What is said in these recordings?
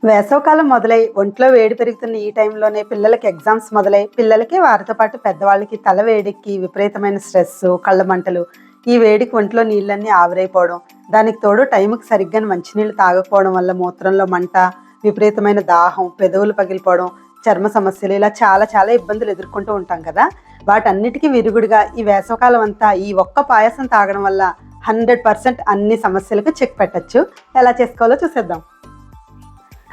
వేసవికాలం మొదలై ఒంట్లో వేడి పెరుగుతున్న ఈ టైంలోనే పిల్లలకి ఎగ్జామ్స్ మొదలై పిల్లలకి వారితో పాటు పెద్దవాళ్ళకి తల వేడెక్కి విపరీతమైన స్ట్రెస్, కళ్ళ మంటలు, ఈ వేడికి ఒంట్లో నీళ్ళన్నీ ఆవిరైపోవడం, దానికి తోడు టైంకి సరిగ్గా మంచినీళ్ళు తాగకపోవడం వల్ల మూత్రంలో మంట, విపరీతమైన దాహం, పెదవులు పగిలిపోవడం, చర్మ సమస్యలు ఇలా చాలా చాలా ఇబ్బందులు ఎదుర్కొంటూ ఉంటాం కదా. వాటన్నిటికీ విరుగుడుగా ఈ వేసవికాలం అంతా ఈ ఒక్క పాయసం తాగడం వల్ల 100% అన్ని సమస్యలకు చెక్ పెట్టచ్చు. ఎలా చేసుకోవాలో చూసేద్దాం.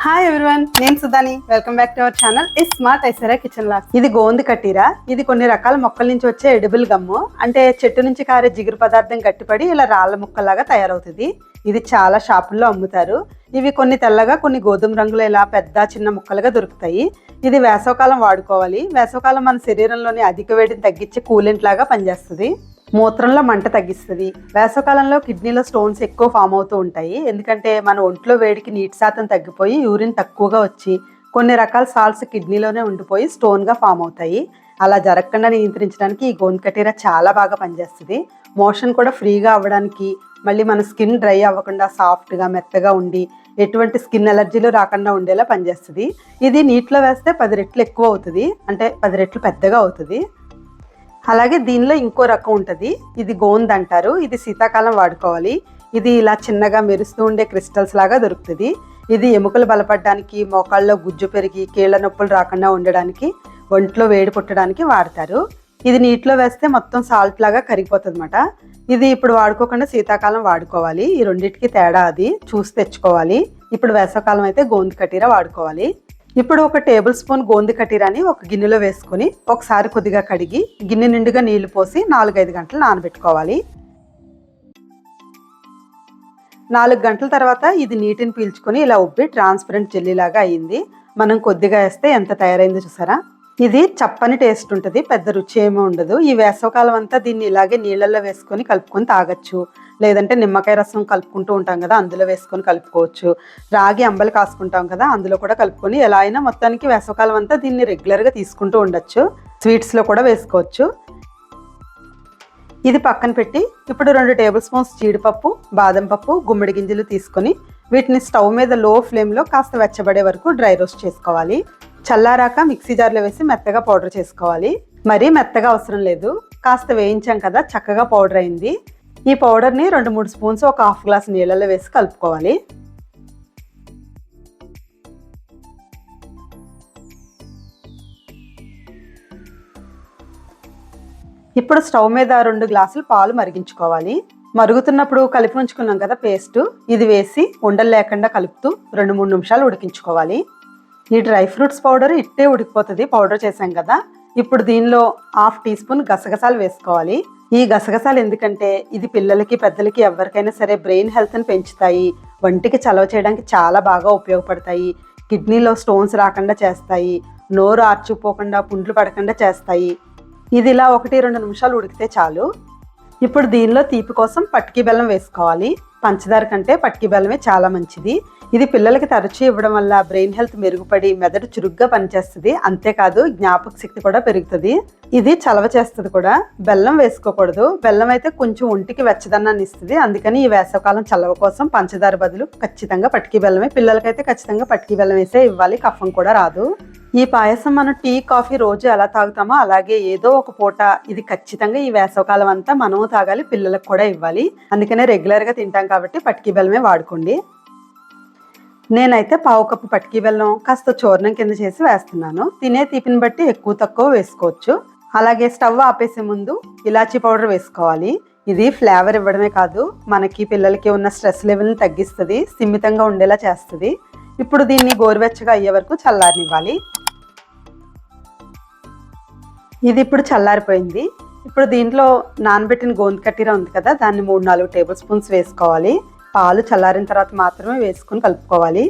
హాయ్ ఎవ్రీవన్, నేను సుధాని. Welcome back to our channel smart Aishwarya kitchen logs. ఇది గోంది కటీరా. ఇది కొన్ని రకాల మొక్కల నుంచి వచ్చే ఎడిబుల్ గమ్ము. అంటే చెట్టు నుంచి కారే జిగురు పదార్థం గట్టిపడి ఇలా రాళ్ళ ముక్కలాగా తయారవుతుంది. ఇది చాలా షాపుల్లో అమ్ముతారు. ఇవి కొన్ని తెల్లగా, కొన్ని గోధుమ రంగులో ఇలా పెద్ద చిన్న ముక్కలుగా దొరుకుతాయి. ఇది వేసవకాలం వాడుకోవాలి. వేసవకాలం మన శరీరంలోని అధిక వేడిని తగ్గించే కూలెంట్ లాగా పనిచేస్తుంది. మూత్రంలో మంట తగ్గిస్తుంది. వేసవకాలంలో కిడ్నీలో స్టోన్స్ ఎక్కువ ఫామ్ అవుతూ ఉంటాయి. ఎందుకంటే మన ఒంట్లో వేడికి నీటి శాతం తగ్గిపోయి యూరిన్ తక్కువగా వచ్చి కొన్ని రకాల సాల్ట్స్ కిడ్నీలోనే ఉండిపోయి స్టోన్గా ఫామ్ అవుతాయి. అలా జరగకుండా నియంత్రించడానికి ఈ గోంది కటీరా చాలా బాగా పనిచేస్తుంది. మోషన్ కూడా ఫ్రీగా అవ్వడానికి, మళ్ళీ మన స్కిన్ డ్రై అవ్వకుండా సాఫ్ట్గా మెత్తగా ఉండి ఎటువంటి స్కిన్ ఎలర్జీలు రాకుండా ఉండేలా పనిచేస్తుంది. ఇది నీటిలో వేస్తే 10 రెట్లు ఎక్కువ అవుతుంది, అంటే 10 రెట్లు పెద్దగా అవుతుంది. అలాగే దీనిలో ఇంకో రకం ఉంటుంది. ఇది గోంద్ అంటారు. ఇది శీతాకాలం వాడుకోవాలి. ఇది ఇలా చిన్నగా మెరుస్తూ ఉండే క్రిస్టల్స్ లాగా దొరుకుతుంది. ఇది ఎముకలు బలపడడానికి, మోకాళ్ళలో గుజ్జు పెరిగి కీళ్ళ నొప్పులు రాకుండా ఉండడానికి, ఒంట్లో వేడి పుట్టడానికి వాడతారు. ఇది నీటిలో వేస్తే మొత్తం సాల్ట్ లాగా కరిగిపోతుంది అన్నమాట. ఇది ఇప్పుడు వాడుకోకుండా శీతాకాలం వాడుకోవాలి. ఈ రెండింటికి తేడా అది చూసి తెచ్చుకోవాలి. ఇప్పుడు వేసవకాలం అయితే గోంది కటీరా వాడుకోవాలి. ఇప్పుడు ఒక టేబుల్ స్పూన్ గోంది కటీరాని ఒక గిన్నెలో వేసుకొని ఒకసారి కొద్దిగా కడిగి గిన్నె నిండుగా నీళ్లు పోసి 4-5 గంటలు నానబెట్టుకోవాలి. 4 గంటల తర్వాత ఇది నీటిని పీల్చుకొని ఇలా ఉబ్బి ట్రాన్స్పరెంట్ జెల్లీ లాగా అయ్యింది. మనం కొద్దిగా వేస్తే ఎంత తయారైందో చూసారా. ఇది చప్పని టేస్ట్ ఉంటుంది, పెద్ద రుచి ఏమీ ఉండదు. ఈ వేసవకాలం అంతా దీన్ని ఇలాగే నీళ్ళల్లో వేసుకొని కలుపుకొని తాగొచ్చు. లేదంటే నిమ్మకాయ రసం కలుపుకుంటూ ఉంటాం కదా, అందులో వేసుకొని కలుపుకోవచ్చు. రాగి అంబలి కాసుకుంటాం కదా, అందులో కూడా కలుపుకొని ఎలా అయినా మొత్తానికి వేసవకాలం అంతా దీన్ని రెగ్యులర్గా తీసుకుంటూ ఉండొచ్చు. స్వీట్స్లో కూడా వేసుకోవచ్చు. ఇది పక్కన పెట్టి ఇప్పుడు 2 టేబుల్ స్పూన్స్ జీడిపప్పు, బాదం పప్పు, గుమ్మడి గింజలు తీసుకొని వీటిని స్టవ్ మీద లో ఫ్లేమ్లో కాస్త వెచ్చబడే వరకు డ్రై రోస్ట్ చేసుకోవాలి. చల్లారాక మిక్సీ జార్లో వేసి మెత్తగా పౌడర్ చేసుకోవాలి. మరీ మెత్తగా అవసరం లేదు, కాస్త వేయించాం కదా చక్కగా పౌడర్ అయింది. ఈ పౌడర్ని 2-3 స్పూన్స్ ఒక హాఫ్ గ్లాస్ నీళ్ళలో వేసి కలుపుకోవాలి. ఇప్పుడు స్టవ్ మీద 2 గ్లాసులు పాలు మరిగించుకోవాలి. మరుగుతున్నప్పుడు కలిపి ఉంచుకున్నాం కదా పేస్ట్, ఇది వేసి ఉండలు లేకుండా కలుపుతూ 2-3 నిమిషాలు ఉడికించుకోవాలి. ఈ డ్రై ఫ్రూట్స్ పౌడర్ ఇట్టే ఉడికిపోతుంది, పౌడర్ చేసాం కదా. ఇప్పుడు దీనిలో 1/2 టీ స్పూన్ గసగసాలు వేసుకోవాలి. ఈ గసగసాలు ఎందుకంటే ఇది పిల్లలకి పెద్దలకి ఎవరికైనా సరే బ్రెయిన్ హెల్త్ని పెంచుతాయి, వంటికి చలవ చేయడానికి చాలా బాగా ఉపయోగపడతాయి, కిడ్నీలో స్టోన్స్ రాకుండా చేస్తాయి, నోరు ఆర్చుపోకుండా పుండ్లు పడకుండా చేస్తాయి. ఇది ఇలా 1-2 నిమిషాలు ఉడికితే చాలు. ఇప్పుడు దీనిలో తీపి కోసం పటికి బెల్లం వేసుకోవాలి. పంచదార కంటే పటికి బెల్లమే చాలా మంచిది. ఇది పిల్లలకి తరచూ ఇవ్వడం వల్ల బ్రెయిన్ హెల్త్ మెరుగుపడి మెదడు చురుగ్గా పనిచేస్తుంది. అంతేకాదు జ్ఞాపక శక్తి కూడా పెరుగుతుంది. ఇది చలవ చేస్తుంది కూడా. బెల్లం వేసుకోకూడదు. బెల్లం అయితే కొంచెం ఒంటికి వెచ్చదనాన్ని ఇస్తుంది. అందుకని ఈ వేసవకాలం చలవ కోసం పంచదార బదులు ఖచ్చితంగా పటికి బెల్లమే. పిల్లలకైతే ఖచ్చితంగా పటికి బెల్లం వేసే ఇవ్వాలి, కఫం కూడా రాదు. ఈ పాయసం మనం టీ, కాఫీ రోజు ఎలా తాగుతామో అలాగే ఏదో ఒక పూట ఇది ఖచ్చితంగా ఈ వేసవకాలం అంతా మనము తాగాలి, పిల్లలకు కూడా ఇవ్వాలి. అందుకనే రెగ్యులర్గా తింటాం కాబట్టి పటికి బెల్లమే వాడుకోండి. నేనైతే 1/2 కప్పు పటికి బెల్లం కాస్త చూర్ణం కింద చేసి వేస్తున్నాను. తినే తీపిని బట్టి ఎక్కువ తక్కువ వేసుకోవచ్చు. అలాగే స్టవ్ ఆపేసే ముందు ఇలాచీ పౌడర్ వేసుకోవాలి. ఇది ఫ్లేవర్ ఇవ్వడమే కాదు, మనకి పిల్లలకి ఉన్న స్ట్రెస్ లెవెల్ని తగ్గిస్తుంది, స్థిమితంగా ఉండేలా చేస్తుంది. ఇప్పుడు దీన్ని గోరువెచ్చగా అయ్యే వరకు చల్లారనివ్వాలి. ఇది ఇప్పుడు చల్లారిపోయింది. ఇప్పుడు దీంట్లో నానబెట్టిన గోంది కటీరా ఉంది కదా, దాన్ని 3-4 టేబుల్ స్పూన్స్ వేసుకోవాలి. పాలు చల్లారిన తర్వాత మాత్రమే వేసుకొని కలుపుకోవాలి.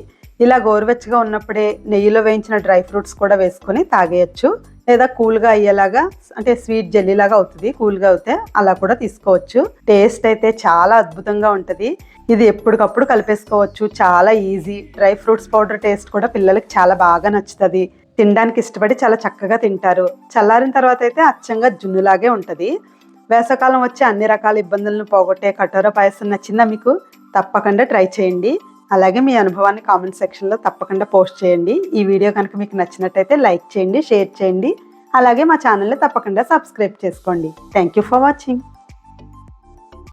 ఇలా గోరువెచ్చగా ఉన్నప్పుడే నెయ్యిలో వేయించిన డ్రై ఫ్రూట్స్ కూడా వేసుకొని తాగేయచ్చు. లేదా కూల్గా అయ్యేలాగా, అంటే స్వీట్ జెల్లీలాగా అవుతుంది, కూల్గా అవుతే అలా కూడా తీసుకోవచ్చు. టేస్ట్ అయితే చాలా అద్భుతంగా ఉంటుంది. ఇది ఎప్పటికప్పుడు కలిపేసుకోవచ్చు, చాలా easy. Dry fruits powder taste కూడా పిల్లలకి చాలా బాగా నచ్చుతుంది. తినడానికి ఇష్టపడి చాలా చక్కగా తింటారు. చల్లారిన తర్వాత అయితే అచ్చంగా జున్నులాగే ఉంటుంది. వేసవకాలం వచ్చే అన్ని రకాల ఇబ్బందులను పోగొట్టే కటోరా పాయసం నచ్చిందా మీకు? తప్పకుండా ట్రై చేయండి. అలాగే మీ అనుభవాన్ని కామెంట్ సెక్షన్లో తప్పకుండా పోస్ట్ చేయండి. ఈ వీడియో కనుక మీకు నచ్చినట్టయితే లైక్ చేయండి, షేర్ చేయండి. అలాగే మా ఛానల్ని తప్పకుండా సబ్స్క్రైబ్ చేసుకోండి. Thank you for watching.